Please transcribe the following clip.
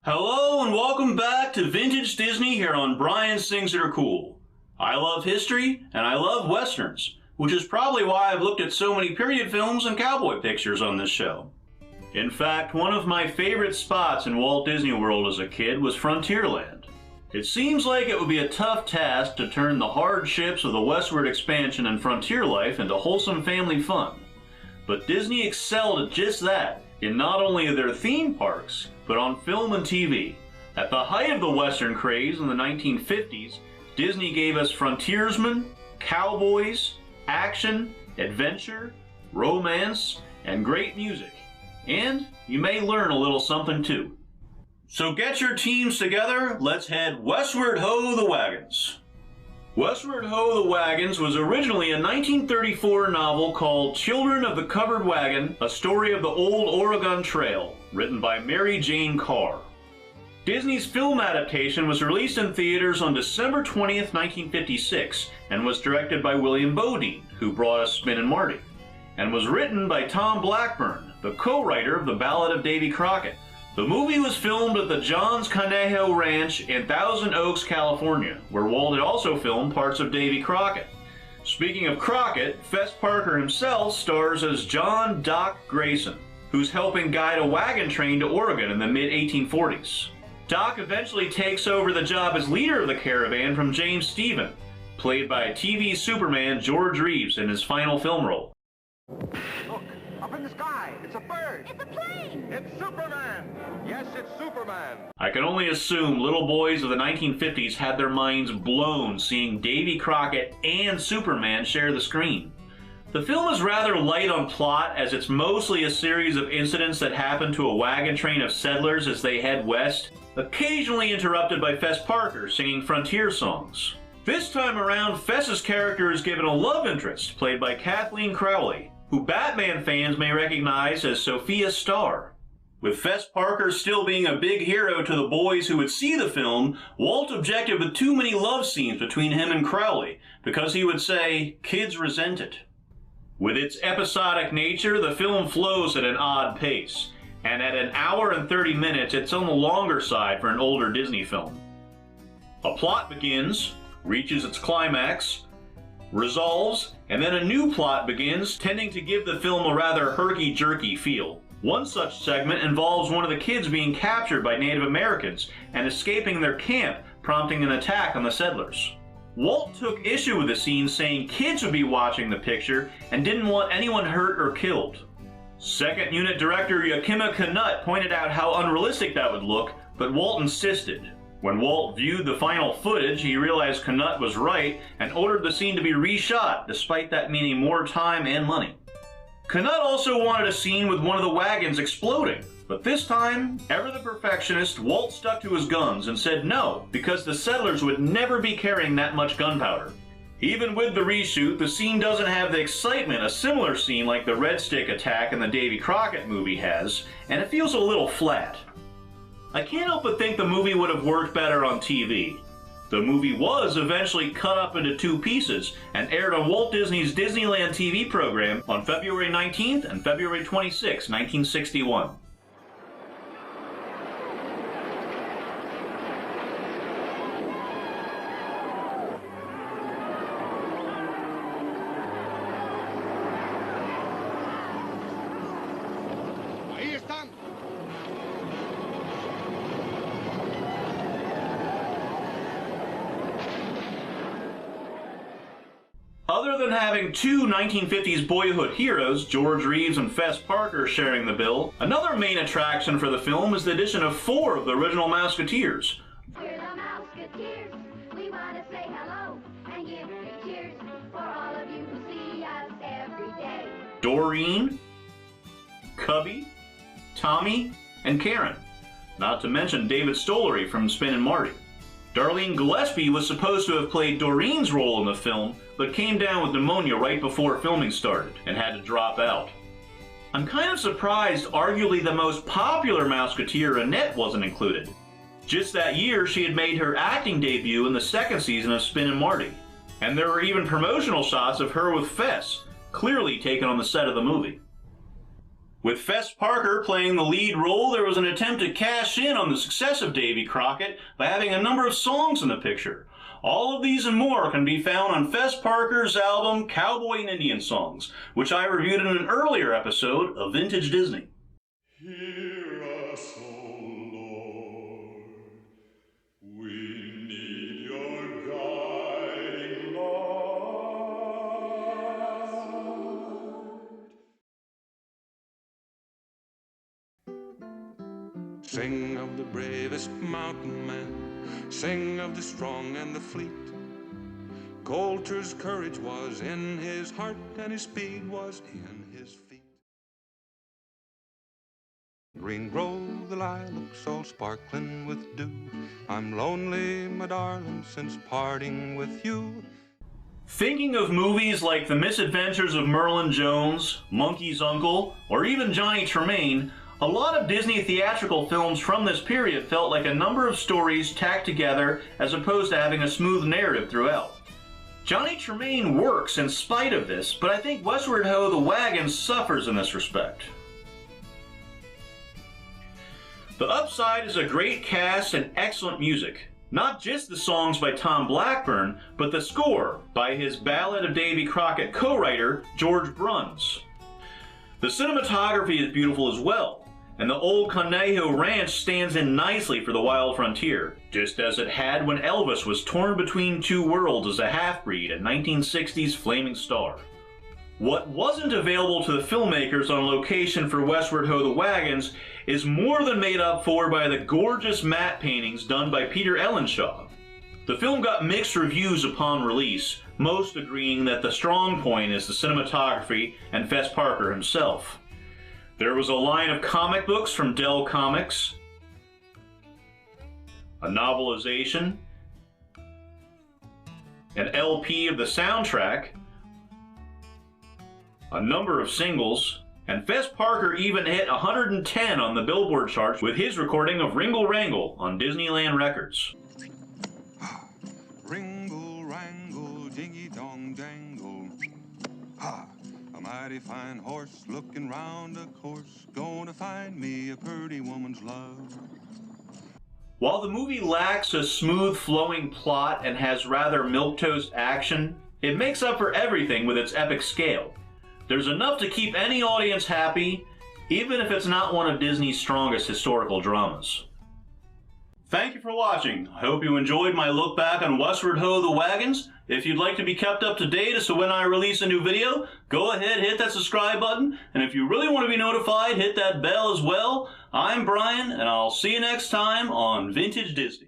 Hello and welcome back to Vintage Disney here on Brian's Things That Are Cool. I love history and I love westerns, which is probably why I've looked at so many period films and cowboy pictures on this show. In fact, one of my favorite spots in Walt Disney World as a kid was Frontierland. It seems like it would be a tough task to turn the hardships of the westward expansion and frontier life into wholesome family fun. But Disney excelled at just that in not only their theme parks, but on film and TV. At the height of the Western craze in the 1950s, Disney gave us frontiersmen, cowboys, action, adventure, romance, and great music. And you may learn a little something too. So get your teams together, let's head westward ho the wagons. Westward Ho! The Wagons was originally a 1934 novel called Children of the Covered Wagon, a story of the old Oregon Trail, written by Mary Jane Carr. Disney's film adaptation was released in theaters on December 20th, 1956, and was directed by William Bodine, who brought us Spin and Marty, and was written by Tom Blackburn, the co-writer of The Ballad of Davy Crockett. The movie was filmed at the Johns Conejo Ranch in Thousand Oaks, California, where Walt had also filmed parts of Davy Crockett. Speaking of Crockett, Fess Parker himself stars as John Doc Grayson, who's helping guide a wagon train to Oregon in the mid-1840s. Doc eventually takes over the job as leader of the caravan from James Stephen, played by TV Superman George Reeves in his final film role. Look, up in the sky, it's a bird. It's a plane! It's Superman! Yes, it's Superman! I can only assume little boys of the 1950s had their minds blown seeing Davy Crockett and Superman share the screen. The film is rather light on plot, as it's mostly a series of incidents that happen to a wagon train of settlers as they head west, occasionally interrupted by Fess Parker singing frontier songs. This time around, Fess's character is given a love interest, played by Kathleen Crowley, who Batman fans may recognize as Sophia Starr. With Fess Parker still being a big hero to the boys who would see the film, Walt objected with too many love scenes between him and Crowley, because he would say, kids resent it. With its episodic nature, the film flows at an odd pace, and at 1 hour and 30 minutes, it's on the longer side for an older Disney film. A plot begins, reaches its climax, resolves, and then a new plot begins, tending to give the film a rather herky-jerky feel. One such segment involves one of the kids being captured by Native Americans and escaping their camp, prompting an attack on the settlers. Walt took issue with the scene, saying kids would be watching the picture and didn't want anyone hurt or killed. Second Unit Director Yakima Canutt pointed out how unrealistic that would look, but Walt insisted. When Walt viewed the final footage, he realized Canutt was right and ordered the scene to be reshot, despite that meaning more time and money. Canutt also wanted a scene with one of the wagons exploding, but this time, ever the perfectionist, Walt stuck to his guns and said no, because the settlers would never be carrying that much gunpowder. Even with the reshoot, the scene doesn't have the excitement a similar scene like the Red Stick attack in the Davy Crockett movie has, and it feels a little flat. I can't help but think the movie would have worked better on TV. The movie was eventually cut up into 2 pieces and aired on Walt Disney's Disneyland TV program on February 19th and February 26, 1961. Ahí están! Other than having 2 1950s boyhood heroes, George Reeves and Fess Parker, sharing the bill, another main attraction for the film is the addition of 4 of the original Mousketeers. We're the Mousketeers. We want to say hello and give 3 cheers for all of you who see us every day. Doreen, Cubby, Tommy, and Karen. Not to mention David Stollery from Spin and Marty. Darlene Gillespie was supposed to have played Doreen's role in the film, but came down with pneumonia right before filming started and had to drop out. I'm kind of surprised arguably the most popular Mousketeer, Annette, wasn't included. Just that year, she had made her acting debut in the 2nd season of Spin and Marty, and there were even promotional shots of her with Fess, clearly taken on the set of the movie. With Fess Parker playing the lead role, there was an attempt to cash in on the success of Davy Crockett by having a number of songs in the picture. All of these and more can be found on Fess Parker's album Cowboy and Indian Songs, which I reviewed in an earlier episode of Vintage Disney. Hear us, O Lord, we need your guiding light. Sing of the bravest mountain man, sing of the strong and the fleet. Coulter's courage was in his heart and his speed was in his feet. Green grove the lilacs all sparkling with dew. I'm lonely, my darling, since parting with you. Thinking of movies like The Misadventures of Merlin Jones, Monkey's Uncle, or even Johnny Tremaine, a lot of Disney theatrical films from this period felt like a number of stories tacked together as opposed to having a smooth narrative throughout. Johnny Tremaine works in spite of this, but I think Westward Ho! The Wagons suffers in this respect. The upside is a great cast and excellent music. Not just the songs by Tom Blackburn, but the score by his Ballad of Davy Crockett co-writer, George Bruns. The cinematography is beautiful as well, and the old Conejo Ranch stands in nicely for the wild frontier, just as it had when Elvis was torn between two worlds as a half-breed at 1960's Flaming Star. What wasn't available to the filmmakers on location for Westward Ho! The Wagons is more than made up for by the gorgeous matte paintings done by Peter Ellenshaw. The film got mixed reviews upon release, most agreeing that the strong point is the cinematography and Fess Parker himself. There was a line of comic books from Dell Comics, a novelization, an LP of the soundtrack, a number of singles, and Fess Parker even hit 110 on the Billboard charts with his recording of Ringle Wrangle on Disneyland Records. Ringle, wrangle, dingy dong dangle. Ha! A mighty fine horse looking round a course, gonna find me a pretty woman's love. While the movie lacks a smooth flowing plot and has rather milquetoast action, it makes up for everything with its epic scale. There's enough to keep any audience happy, even if it's not one of Disney's strongest historical dramas. Thank you for watching. I hope you enjoyed my look back on Westward Ho! The Wagons. If you'd like to be kept up to date so when I release a new video, go ahead, hit that subscribe button. And if you really want to be notified, hit that bell as well. I'm Brian, and I'll see you next time on Vintage Disney.